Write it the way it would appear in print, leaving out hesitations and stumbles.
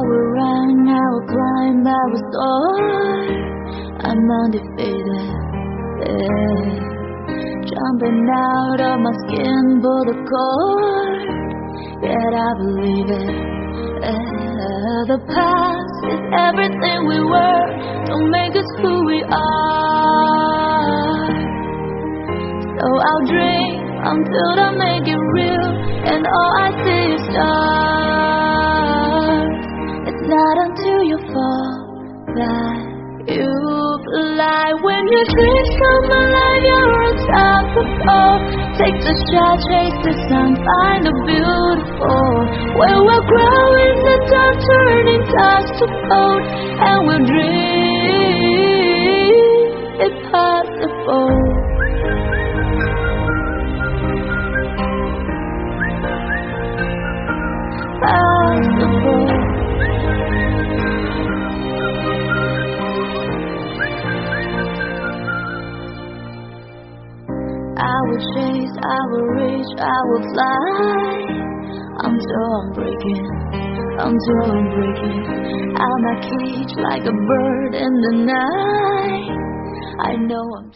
will run, I will climb, I will soar. I'm undefeated, yeah. Jumping out of my skin, pull the cord, yet I believe it, yeah. The past is everything we were, don't make us who we are. So I'll dream until I make it real, and all I see is stars. It's not until you fall that you fly. When your dreams come alive, you're unstoppable. Take the shot, chase the sun, find the beautiful. Where we'll grow in the dark, turning dust to gold, and we'll dream it possible. I will chase, I will reach, I will fly until I'm breaking, until I'm breaking out my cage like a bird in the night. I know I'm